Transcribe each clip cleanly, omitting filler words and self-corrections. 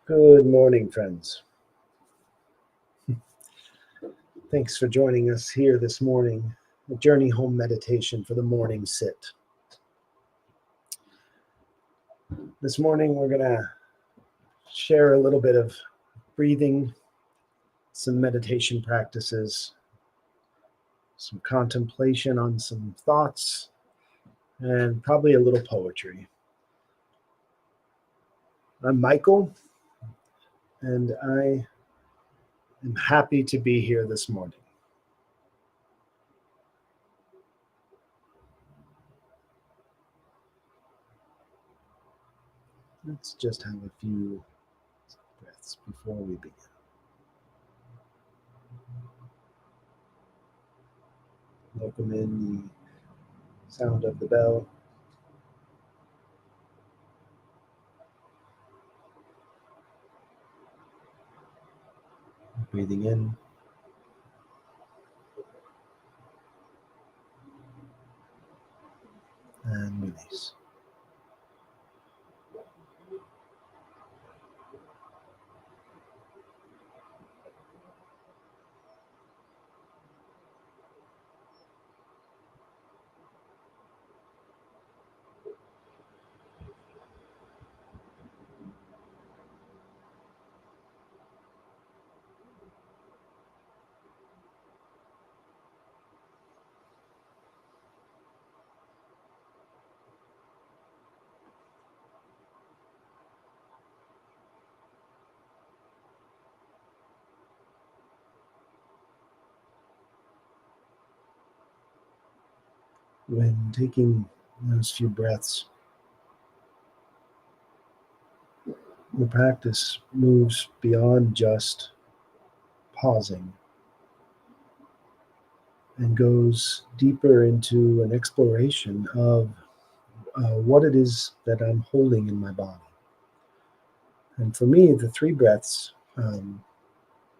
Good morning, friends. Thanks for joining us here this morning. A journey home meditation for the morning sit. This morning, we're going to share a little bit of breathing, some meditation practices, some contemplation on some thoughts, and probably a little poetry. I'm Michael, and I am happy to be here this morning. Let's just have a few breaths before we begin. Welcome in the sound of the bell. Breathing in and release. When taking those few breaths, the practice moves beyond just pausing and goes deeper into an exploration of what it is that I'm holding in my body. And for me, the three breaths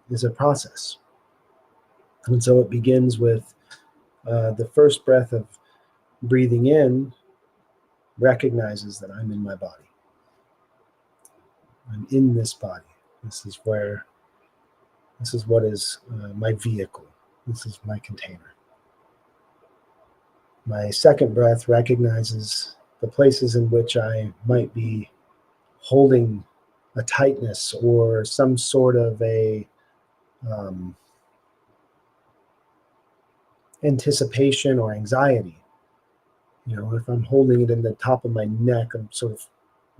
is a process. And so it begins with the first breath of breathing in recognizes that I'm in my body. I'm in this body. This is what is my vehicle. This is my container. My second breath recognizes the places in which I might be holding a tightness or some sort of a anticipation or anxiety. If I'm holding it in the top of my neck, I'm sort of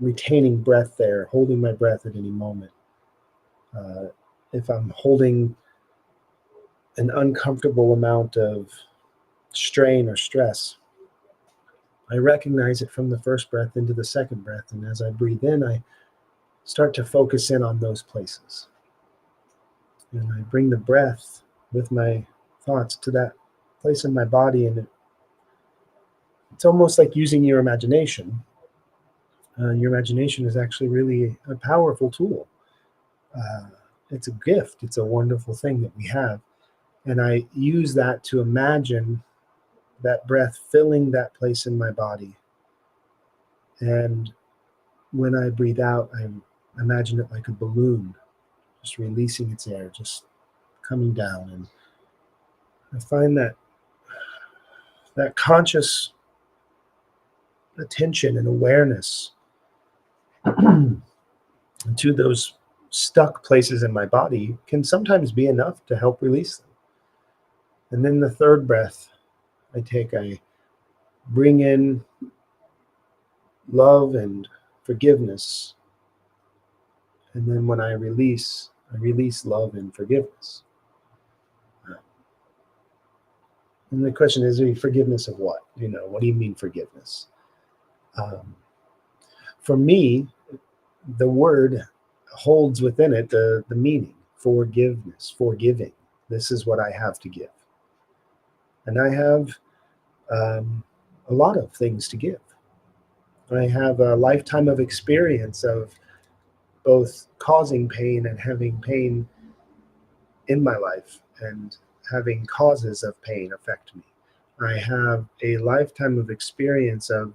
retaining breath there, holding my breath at any moment. If I'm holding an uncomfortable amount of strain or stress, I recognize it from the first breath into the second breath. And as I breathe in, I start to focus in on those places. And I bring the breath with my thoughts to that place in my body. And it's almost like using your imagination. Your imagination is actually really a powerful tool. It's a gift. It's a wonderful thing that we have. And I use that to imagine that breath filling that place in my body. And when I breathe out, I imagine it like a balloon, just releasing its air, just coming down. And I find that conscious attention and awareness to those stuck places in my body can sometimes be enough to help release them. And then the third breath I bring in love and forgiveness. And then when I release love and forgiveness. And the question is, forgiveness of what? What do you mean forgiveness? For me, the word holds within it the meaning, forgiveness, forgiving. This is what I have to give. And I have a lot of things to give. I have a lifetime of experience of both causing pain and having pain in my life and having causes of pain affect me. I have a lifetime of experience of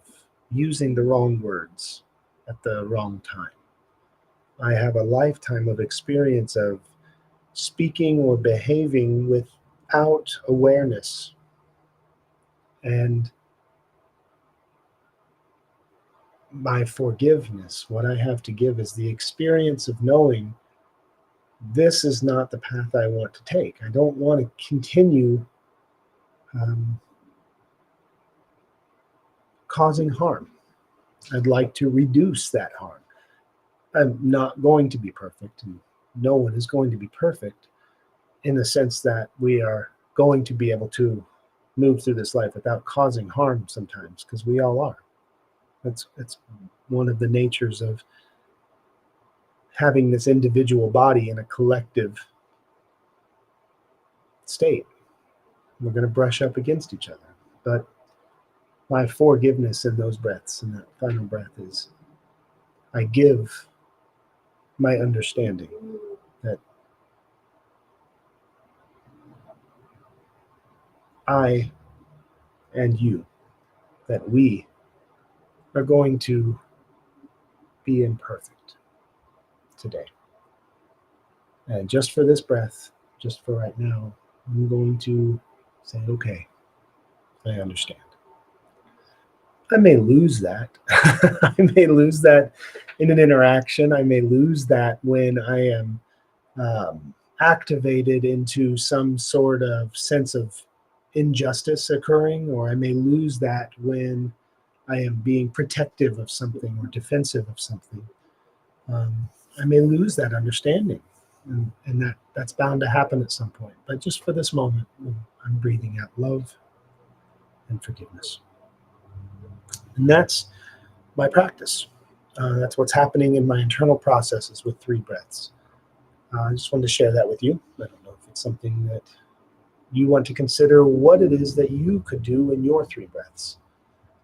using the wrong words at the wrong time, I have a lifetime of experience of speaking or behaving without awareness. And my forgiveness, what I have to give, is the experience of knowing this is not the path I want to take. I don't want to continue causing harm. I'd like to reduce that harm. I'm not going to be perfect, and no one is going to be perfect in the sense that we are going to be able to move through this life without causing harm sometimes, because we all are. That's one of the natures of having this individual body in a collective state. We're going to brush up against each other. But my forgiveness in those breaths, in that final breath, is I give my understanding that I and you, that we are going to be imperfect today. And just for this breath, just for right now, I'm going to say, okay, I understand. I may lose that. I may lose that in an interaction. I may lose that when I am activated into some sort of sense of injustice occurring, or I may lose that when I am being protective of something or defensive of something. I may lose that understanding, and that's bound to happen at some point. But just for this moment, I'm breathing out love and forgiveness. And that's my practice. That's what's happening in my internal processes with 3 breaths. I just wanted to share that with you. I don't know if it's something that you want to consider, what it is that you could do in your 3 breaths,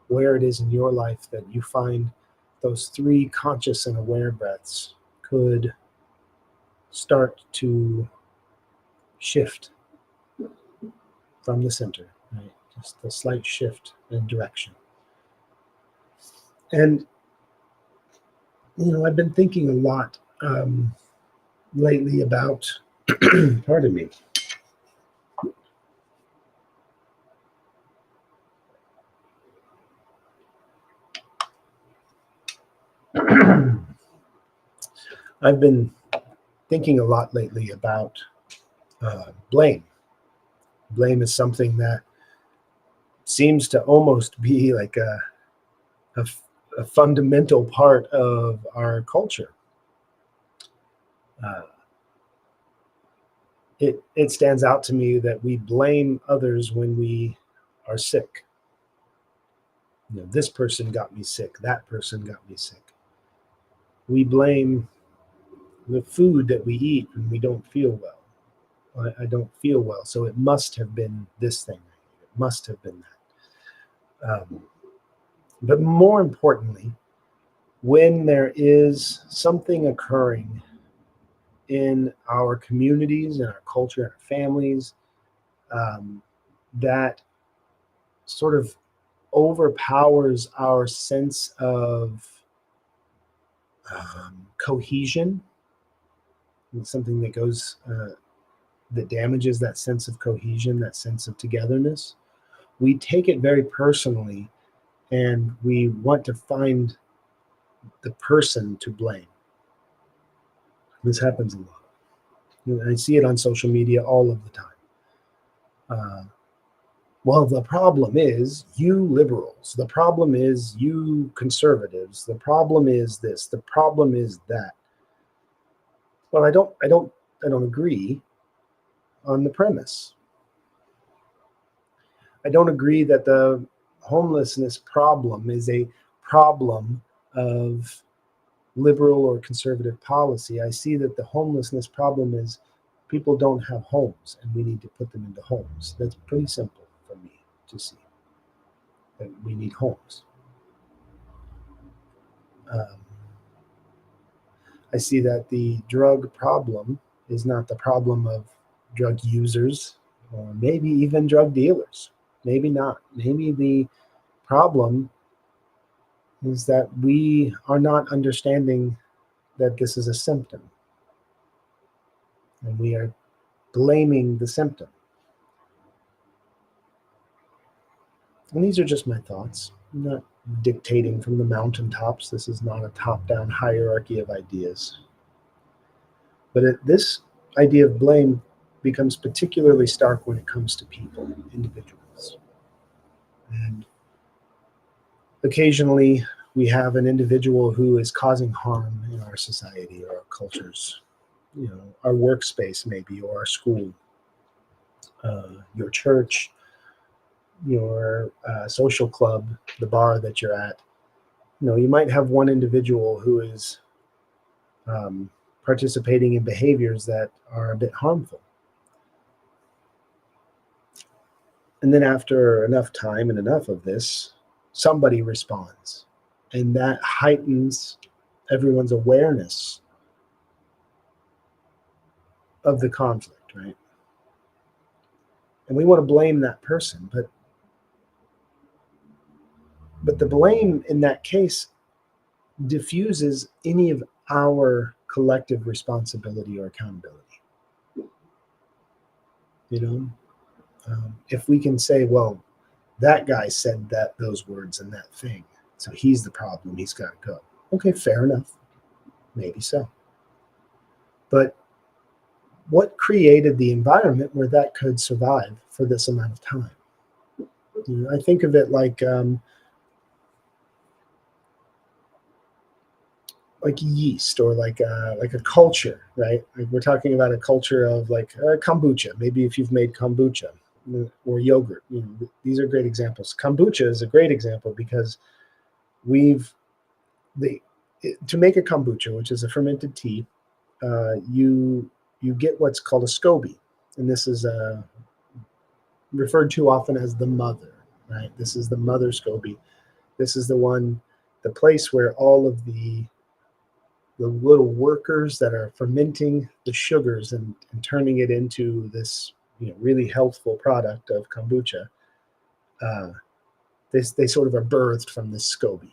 where it is in your life that you find those 3 conscious and aware breaths could start to shift from the center, right? Just a slight shift in direction. And, I've been thinking a lot lately about, pardon me, I've been thinking a lot lately about blame. Blame is something that seems to almost be like a fundamental part of our culture. It stands out to me that we blame others when we are sick. This person got me sick. That person got me sick. We blame the food that we eat when we don't feel well. I don't feel well, so it must have been this thing. It must have been that. But more importantly, when there is something occurring in our communities, in our culture, in our families, that sort of overpowers our sense of cohesion, something that goes that damages that sense of cohesion, that sense of togetherness, we take it very personally, and we want to find the person to blame. This happens a lot. I see it on social media all of the time. Well, the problem is you liberals. The problem is you conservatives. The problem is this. The problem is that. Well, I don't agree on the premise. I don't agree that the homelessness problem is a problem of liberal or conservative policy. I see that the homelessness problem is people don't have homes, and we need to put them into homes. That's pretty simple for me to see, that we need homes. I see that the drug problem is not the problem of drug users, or maybe even drug dealers. Maybe not. Maybe the problem is that we are not understanding that this is a symptom, and we are blaming the symptom. And these are just my thoughts. I'm not dictating from the mountaintops. This is not a top-down hierarchy of ideas. But this idea of blame becomes particularly stark when it comes to people, individuals. And occasionally we have an individual who is causing harm in our society or our cultures, our workspace maybe, or our school, your church, your social club, the bar that you're at. You might have one individual who is participating in behaviors that are a bit harmful. And then after enough time and enough of this, somebody responds. And that heightens everyone's awareness of the conflict, right? And we want to blame that person, but the blame in that case diffuses any of our collective responsibility or accountability. If we can say, well, that guy said those words and that thing, so he's the problem, he's got to go. Okay, fair enough, maybe so. But what created the environment where that could survive for this amount of time? I think of it like yeast, or like a culture, right? Like we're talking about a culture of like kombucha. Maybe if you've made kombucha or yogurt, these are great examples. Kombucha is a great example because to make a kombucha, which is a fermented tea, you get what's called a SCOBY, and this is referred to often as the mother, right? This is the mother SCOBY. This is the place where all of the little workers that are fermenting the sugars and turning it into this really healthful product of kombucha, they sort of are birthed from this SCOBY.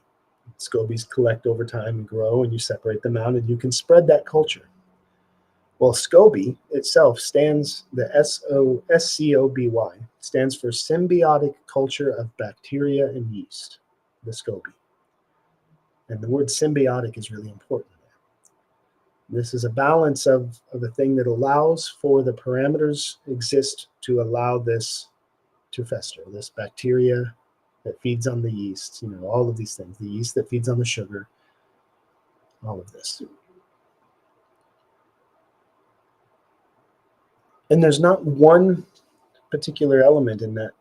SCOBYs collect over time and grow, and you separate them out, and you can spread that culture. Well, SCOBY itself stands, the SCOBY, stands for symbiotic culture of bacteria and yeast, the SCOBY. And the word symbiotic is really important. This is a balance of a thing that allows for the parameters exist to allow this to fester, this bacteria that feeds on the yeast, all of these things, the yeast that feeds on the sugar, all of this. And there's not one particular element in that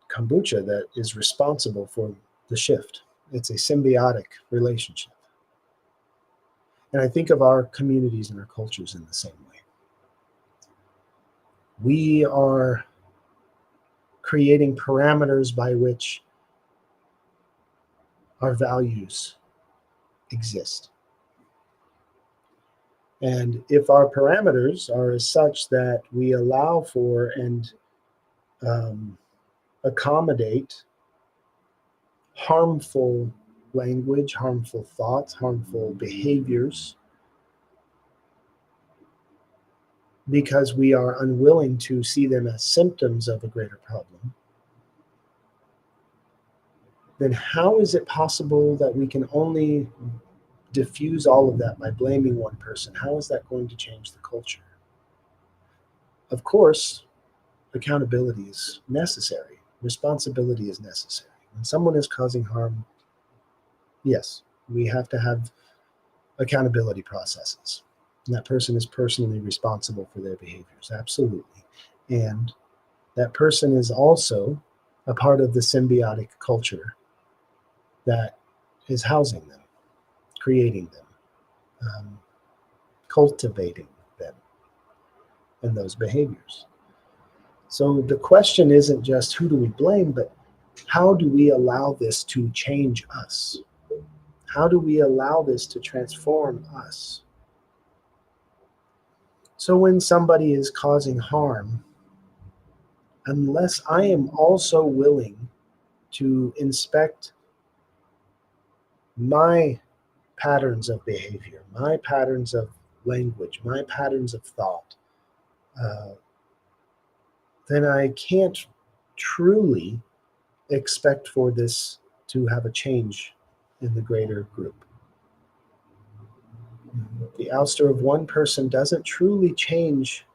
kombucha that is responsible for the shift. It's a symbiotic relationship. And I think of our communities and our cultures in the same way. We are creating parameters by which our values exist. And if our parameters are as such that we allow for and accommodate harmful language, harmful thoughts, harmful behaviors, because we are unwilling to see them as symptoms of a greater problem, then how is it possible that we can only diffuse all of that by blaming one person? How is that going to change the culture? Of course, accountability is necessary. Responsibility is necessary. When someone is causing harm, yes, we have to have accountability processes. And that person is personally responsible for their behaviors, absolutely. And that person is also a part of the symbiotic culture that is housing them, creating them, cultivating them and those behaviors. So the question isn't just who do we blame, but how do we allow this to change us? How do we allow this to transform us? So when somebody is causing harm, unless I am also willing to inspect my patterns of behavior, my patterns of language, my patterns of thought, uh, then I can't truly expect for this to have a change in the greater group. The ouster of one person doesn't truly change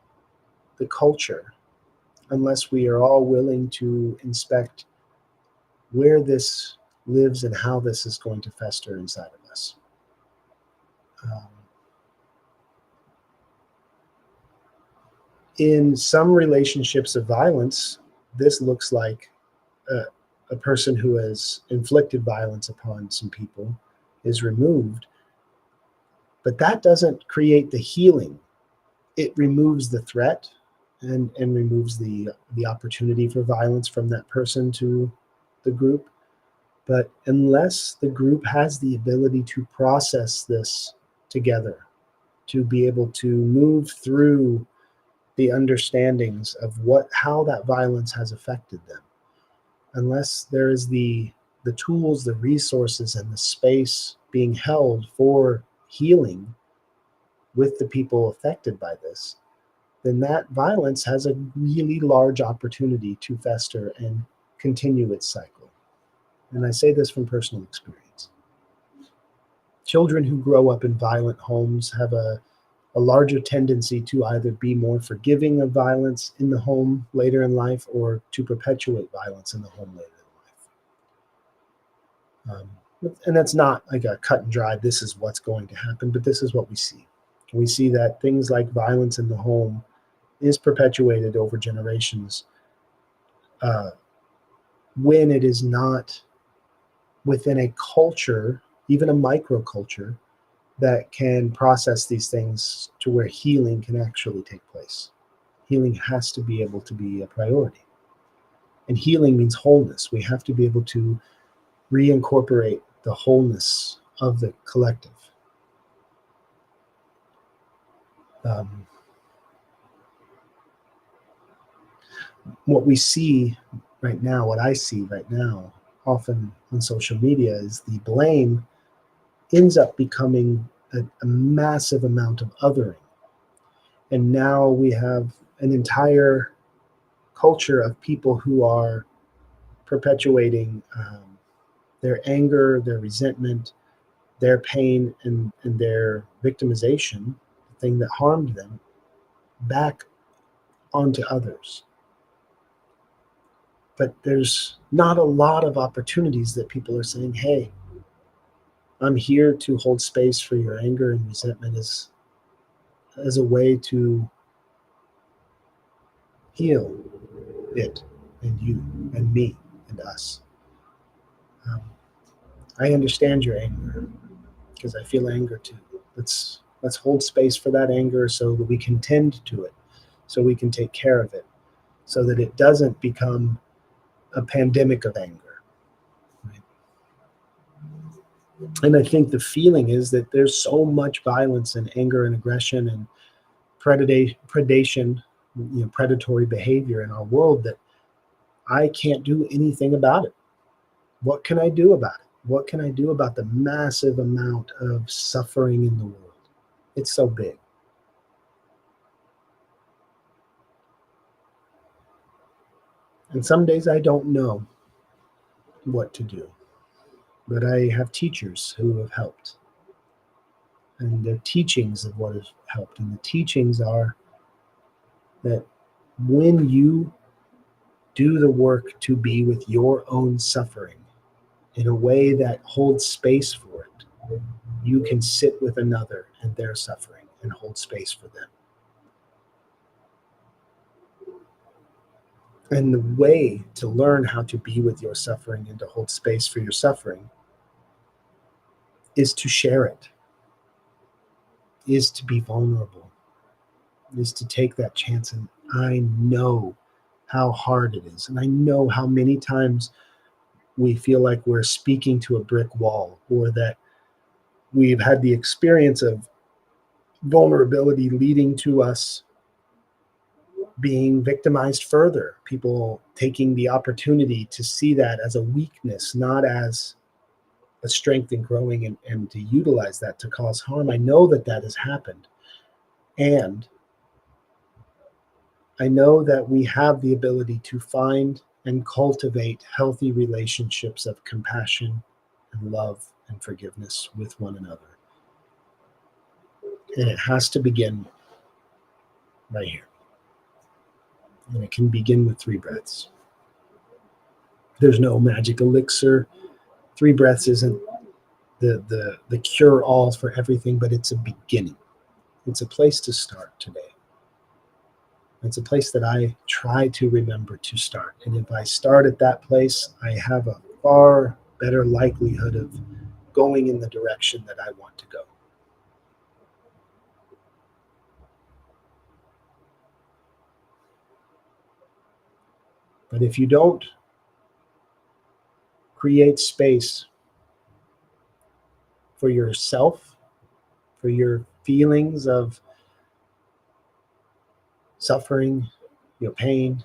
the culture unless we are all willing to inspect where this lives and how this is going to fester inside of us. Um, in some relationships of violence, this looks like a, a person who has inflicted violence upon some people is removed, but that doesn't create the healing. It removes the threat and removes the opportunity for violence from that person to the group. But unless the group has the ability to process this together, to be able to move through the understandings of how that violence has affected them, unless there is the tools, the resources, and the space being held for healing with the people affected by this, then that violence has a really large opportunity to fester and continue its cycle. And I say this from personal experience. Children who grow up in violent homes have a larger tendency to either be more forgiving of violence in the home later in life or to perpetuate violence in the home later in life. And that's not like a cut and dry, this is what's going to happen, but this is what we see. We see that things like violence in the home is perpetuated over generations uh, when it is not within a culture, even a microculture, that can process these things to where healing can actually take place. Healing has to be able to be a priority. And healing means wholeness. We have to be able to reincorporate the wholeness of the collective. Um, what we see right now, what I see right now, often on social media, is the blame ends up becoming a massive amount of othering. And now we have an entire culture of people who are perpetuating their anger, their resentment, their pain, and their victimization, the thing that harmed them, back onto others. But there's not a lot of opportunities that people are saying, hey, I'm here to hold space for your anger and resentment as a way to heal it and you and me and us. Um, I understand your anger because I feel anger too. Let's hold space for that anger so that we can tend to it, so we can take care of it, so that it doesn't become a pandemic of anger. Right? And I think the feeling is that there's so much violence and anger and aggression and predation, predatory behavior in our world that I can't do anything about it. What can I do about it? What can I do about the massive amount of suffering in the world? It's so big. And some days I don't know what to do, but I have teachers who have helped. And the teachings of what has helped. And the teachings are that when you do the work to be with your own suffering in a way that holds space for it, you can sit with another and their suffering and hold space for them. And the way to learn how to be with your suffering and to hold space for your suffering is to share it, is to be vulnerable, is to take that chance. And I know how hard it is. And I know how many times we feel like we're speaking to a brick wall, or that we've had the experience of vulnerability leading to us being victimized further. People taking the opportunity to see that as a weakness, not as a strength in growing, and to utilize that to cause harm. I know that that has happened. And I know that we have the ability to find and cultivate healthy relationships of compassion and love and forgiveness with one another. And it has to begin right here. And it can begin with 3 breaths. There's no magic elixir. 3 breaths isn't the cure all for everything, but it's a beginning. It's a place to start today. It's a place that I try to remember to start. And if I start at that place, I have a far better likelihood of going in the direction that I want to go. But if you don't create space for yourself, for your feelings of suffering, your pain,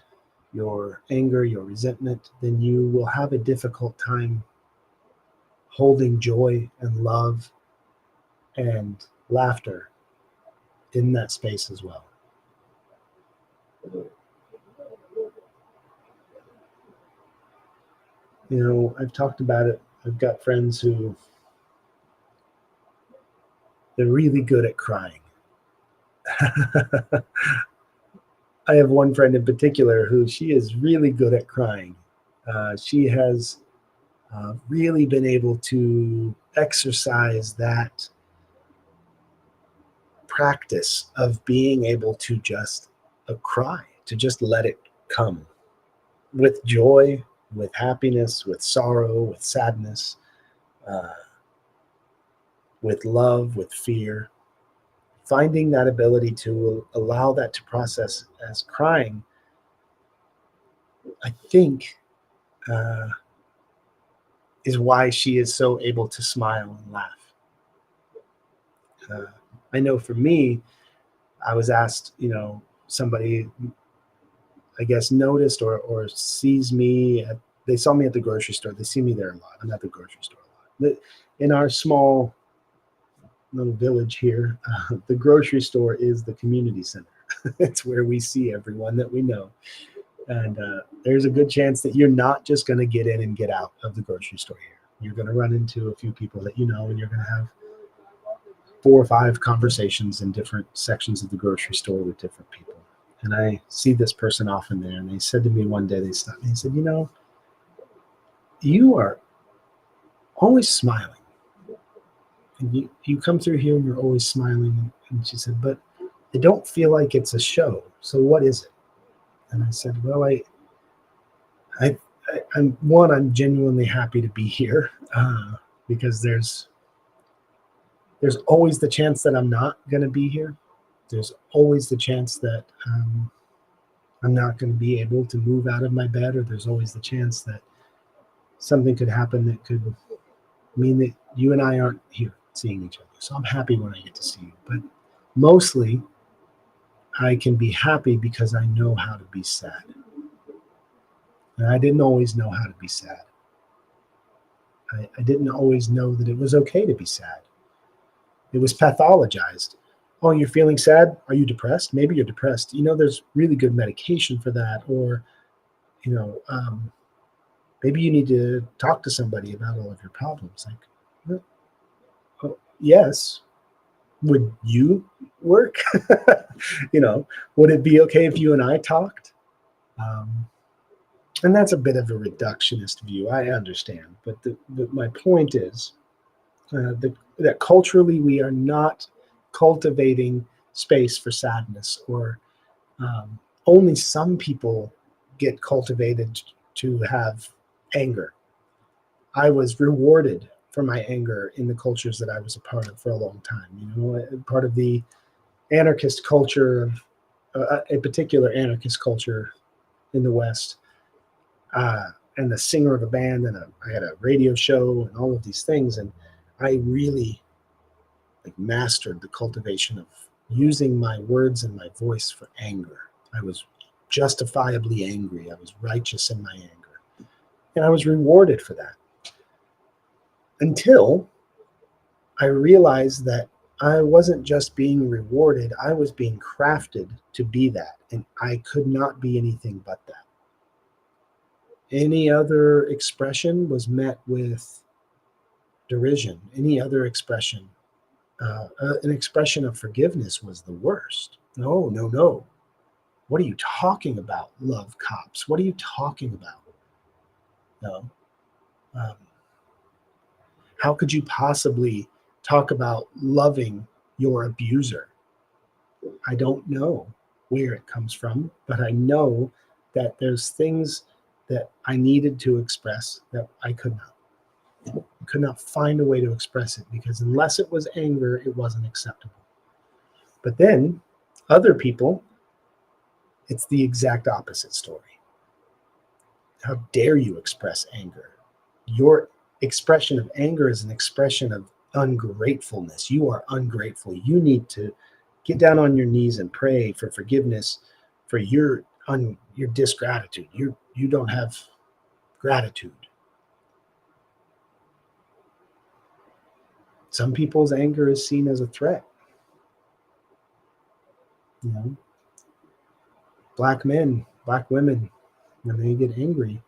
your anger, your resentment, then you will have a difficult time holding joy and love and laughter in that space as well. You know, I've talked about it. I've got friends who they're really good at crying. I have one friend in particular who she is really good at crying. She has really been able to exercise that practice of being able to just cry, to just let it come with joy, with happiness, with sorrow, with sadness, uh, with love, with fear. Finding that ability to allow that to process as crying, I think, uh, is why she is so able to smile and laugh. Uh, I know for me, I was asked, somebody, I guess, noticed or sees me. They saw me at the grocery store. They see me there a lot. I'm at the grocery store a lot. In our small little village here, the grocery store is the community center. It's where we see everyone that we know. And there's a good chance that you're not just going to get in and get out of the grocery store here. You're going to run into a few people that you know, and you're going to have 4 or 5 conversations in different sections of the grocery store with different people. And I see this person often there, and they said to me one day, they stopped me and said, you are always smiling. And you come through here and you're always smiling. And she said, but I don't feel like it's a show. So what is it? And I said, well, I'm genuinely happy to be here because there's always the chance that I'm not going to be here. There's always the chance that I'm not going to be able to move out of my bed, or there's always the chance that something could happen that could mean that you and I aren't here seeing each other. So I'm happy when I get to see you. But mostly, I can be happy because I know how to be sad. And I didn't always know how to be sad. I didn't always know that it was okay to be sad. It was pathologized. Oh, you're feeling sad? Are you depressed? Maybe you're depressed. There's really good medication for that. Or, maybe you need to talk to somebody about all of your problems. Like, oh, yes. Would you work? Would it be okay if you and I talked? And that's a bit of a reductionist view. I understand. But my point is that culturally we are not cultivating space for sadness, or only some people get cultivated to have anger. I was rewarded for my anger in the cultures that I was a part of for a long time. Part of the anarchist culture of a particular anarchist culture in the West, and the singer of a band, and I had a radio show and all of these things, and I really mastered the cultivation of using my words and my voice for anger. I was justifiably angry. I was righteous in my anger, and I was rewarded for that. until I realized that I wasn't just being rewarded, I was being crafted to be that. And I could not be anything but that. Any other expression was met with derision. Any other expression, an expression of forgiveness, was the worst. No, no, no. What are you talking about, love cops? What are you talking about? No. Um, how could you possibly talk about loving your abuser? I don't know where it comes from, but I know that there's things that I needed to express that I could not find a way to express it, because unless it was anger, it wasn't acceptable. But then other people, it's the exact opposite story. How dare you express anger? Your expression of anger is an expression of ungratefulness. You are ungrateful. You need to get down on your knees and pray for forgiveness for your disgratitude. You don't have gratitude. Some people's anger is seen as a threat. You know, black men, black women, when they get angry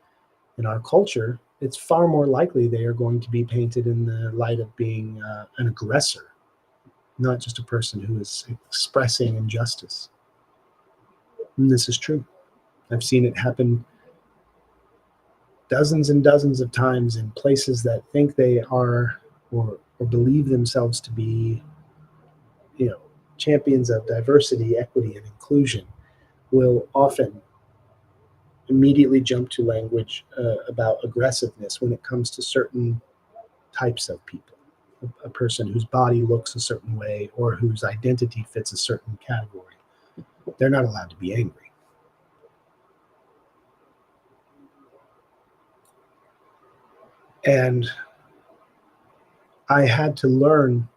in our culture, it's far more likely they are going to be painted in the light of being an aggressor, not just a person who is expressing injustice. And this is true. I've seen it happen dozens and dozens of times in places that think they are, or believe themselves to be, you know, champions of diversity, equity, and inclusion, will often immediately jump to language about aggressiveness when it comes to certain types of people. A person whose body looks a certain way or whose identity fits a certain category, they're not allowed to be angry. And I had to learn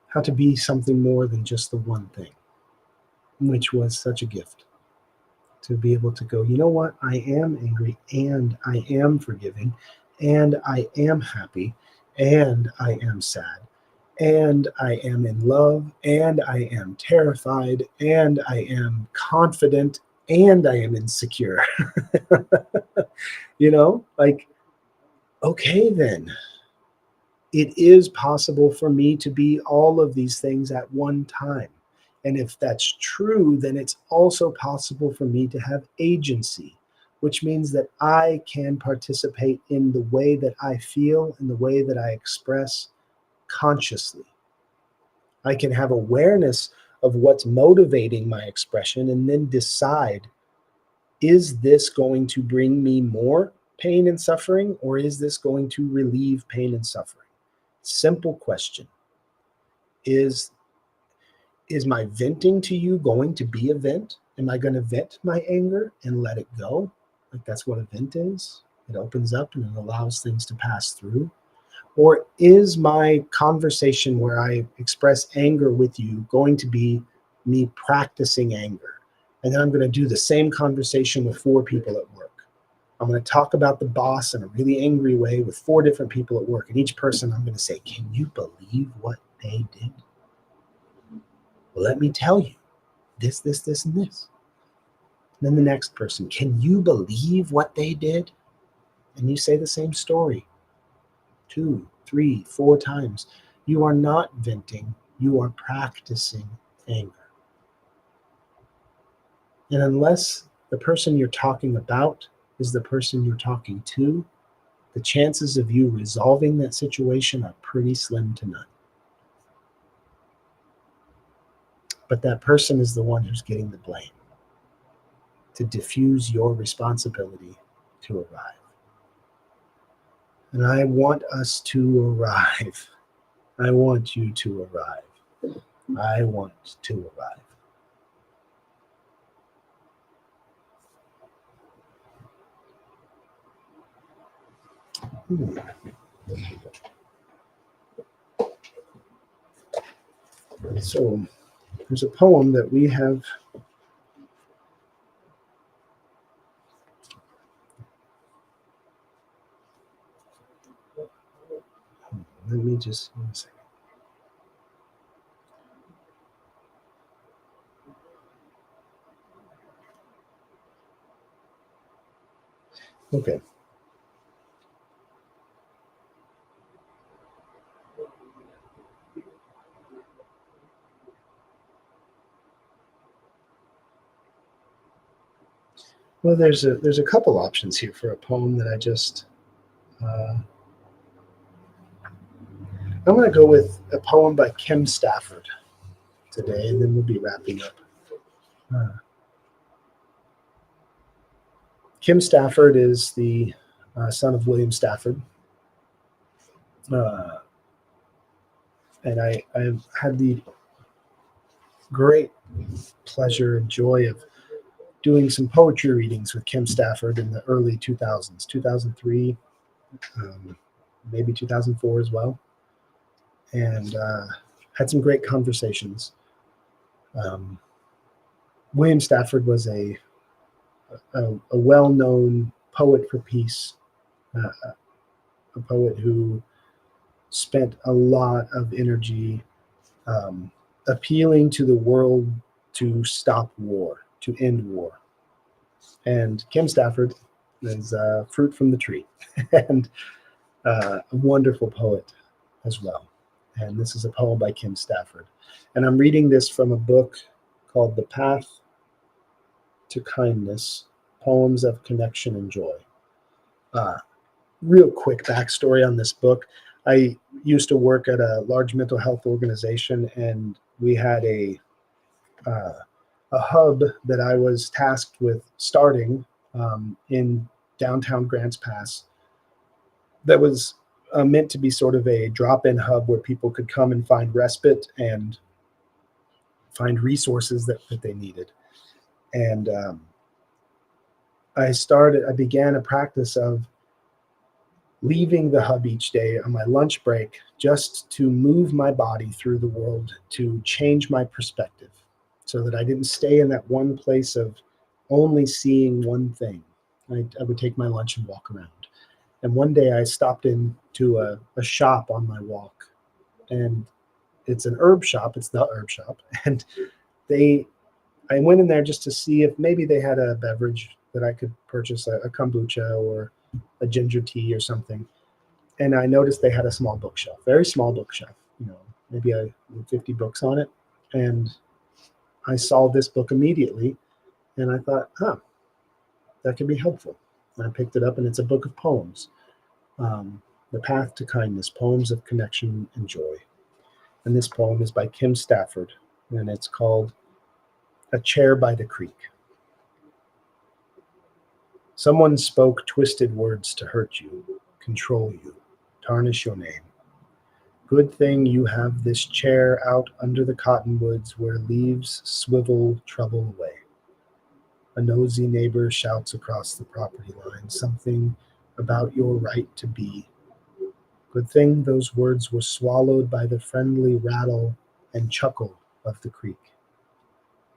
how to be something more than just the one thing, which was such a gift. To be able to go, you know what, I am angry, and I am forgiving, and I am happy, and I am sad, and I am in love, and I am terrified, and I am confident, and I am insecure. Like, okay, then it is possible for me to be all of these things at one time. And if that's true, then it's also possible for me to have agency, which means that I can participate in the way that I feel and the way that I express consciously. I can have awareness of what's motivating my expression and then decide, is this going to bring me more pain and suffering, or is this going to relieve pain and suffering? Simple question. Is my venting to you going to be a vent? Am I going to vent my anger and let it go? Like, that's what a vent is. It opens up and it allows things to pass through. Or is my conversation where I express anger with you going to be me practicing anger? And then I'm going to do the same conversation with 4 people at work. I'm going to talk about the boss in a really angry way with 4 different people at work. And each person I'm going to say, can you believe what they did? Well, let me tell you, this, and this. And then the next person, can you believe what they did? And you say the same story 2, 3, 4 times. You are not venting, you are practicing anger. And unless the person you're talking about is the person you're talking to, the chances of you resolving that situation are pretty slim to none. But that person is the one who's getting the blame to diffuse your responsibility to arrive. And I want us to arrive. I want you to arrive. I want to arrive. So there's a poem that we have Let me just, 1 second. Okay. Well, there's a couple options here for a poem that I just. I'm going to go with a poem by Kim Stafford today, and then we'll be wrapping up. Uh, Kim Stafford is the son of William Stafford, uh, and I've had the great pleasure and joy of doing some poetry readings with Kim Stafford in the early 2000s, 2003, maybe 2004 as well, and had some great conversations. Um, William Stafford was a well-known poet for peace, a poet who spent a lot of energy appealing to the world to stop war, to end war. And Kim Stafford is fruit from the tree, and a wonderful poet as well. And this is a poem by Kim Stafford. And I'm reading this from a book called The Path to Kindness, Poems of Connection and Joy. Uh, Real quick backstory on this book. I used to work at a large mental health organization, and we had uh, a hub that I was tasked with starting in downtown Grants Pass that was meant to be sort of a drop-in hub where people could come and find respite and find resources that they needed. And I began a practice of leaving the hub each day on my lunch break just to move my body through the world, to change my perspective so that I didn't stay in that one place of only seeing one thing. I would take my lunch and walk around. And one day I stopped into a shop on my walk, and it's an herb shop. It's the herb shop. And I went in there just to see if maybe they had a beverage that I could purchase, a kombucha or a ginger tea or something. And I noticed they had a small bookshelf, very small bookshelf, maybe 50 books on it. And I saw this book immediately, and I thought, that could be helpful. And I picked it up, and it's a book of poems, The Path to Kindness, Poems of Connection and Joy. And this poem is by Kim Stafford, and it's called A Chair by the Creek. Someone spoke twisted words to hurt you, control you, tarnish your name. Good thing you have this chair out under the cottonwoods where leaves swivel trouble away. A nosy neighbor shouts across the property line something about your right to be. Good thing those words were swallowed by the friendly rattle and chuckle of the creek.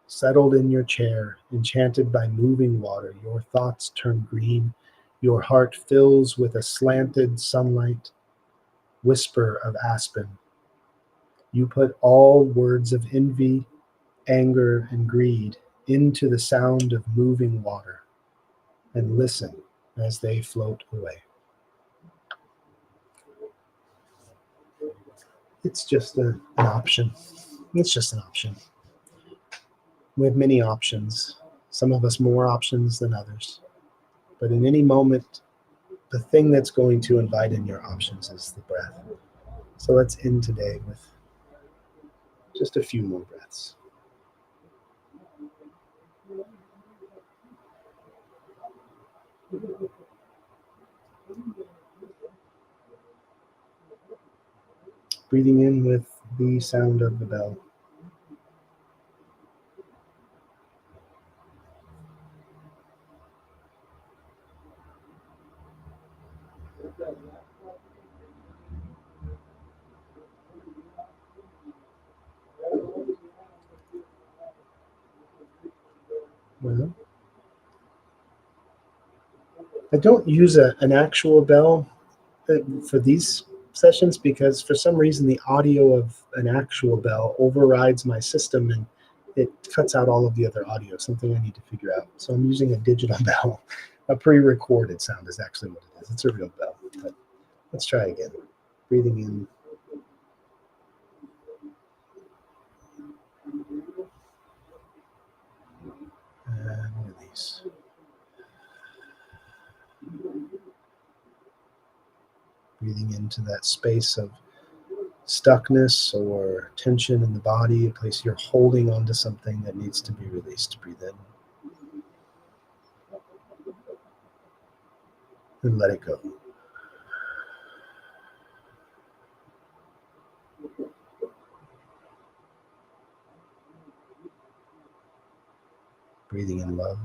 Settled in your chair, enchanted by moving water, your thoughts turn green, your heart fills with a slanted sunlight, whisper of aspen. You put all words of envy, anger, and greed into the sound of moving water and listen as they float away. It's just an option. It's just an option. We have many options, some of us more options than others. But in any moment, the thing that's going to invite in your options is the breath. So let's end today with just a few more breaths. Breathing in with the sound of the bell. Well, I don't use an actual bell for these sessions because for some reason the audio of an actual bell overrides my system and it cuts out all of the other audio, something I need to figure out. So I'm using a digital bell. A pre-recorded sound is actually what it is. It's a real bell. But let's try again. Breathing in. And release. Breathing into that space of stuckness or tension in the body, a place you're holding onto something that needs to be released. Breathe in and let it go. Breathing in love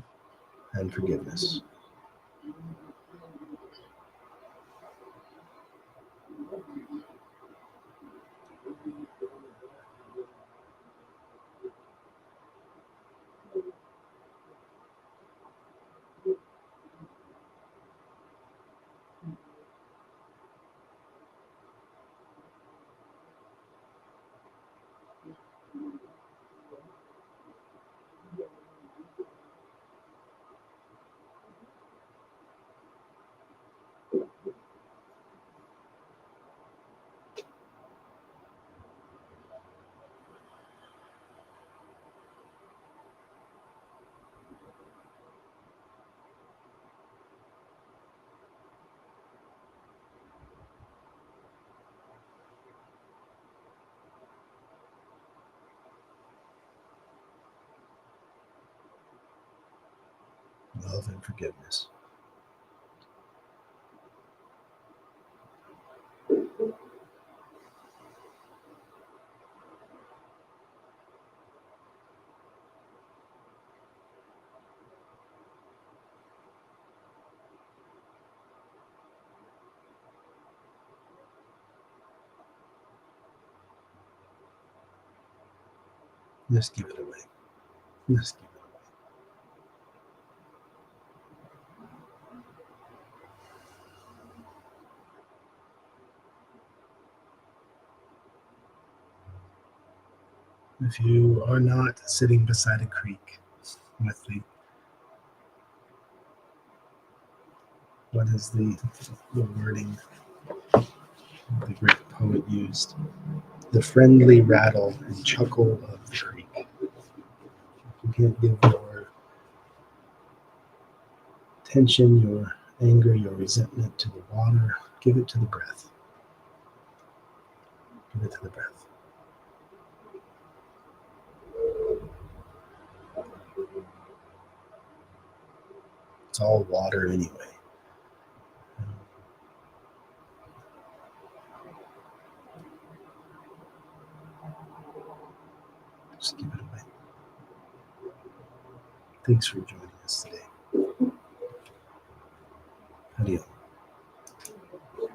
and forgiveness. Love and forgiveness. Just give it away. Just give it away. If you are not sitting beside a creek with the, what is the wording the great poet used? The friendly rattle and chuckle of the creek. You can't give your tension, your anger, your resentment to the water. Give it to the breath. Give it to the breath. It's all water anyway. Just give it away. Thanks for joining us today. Adios.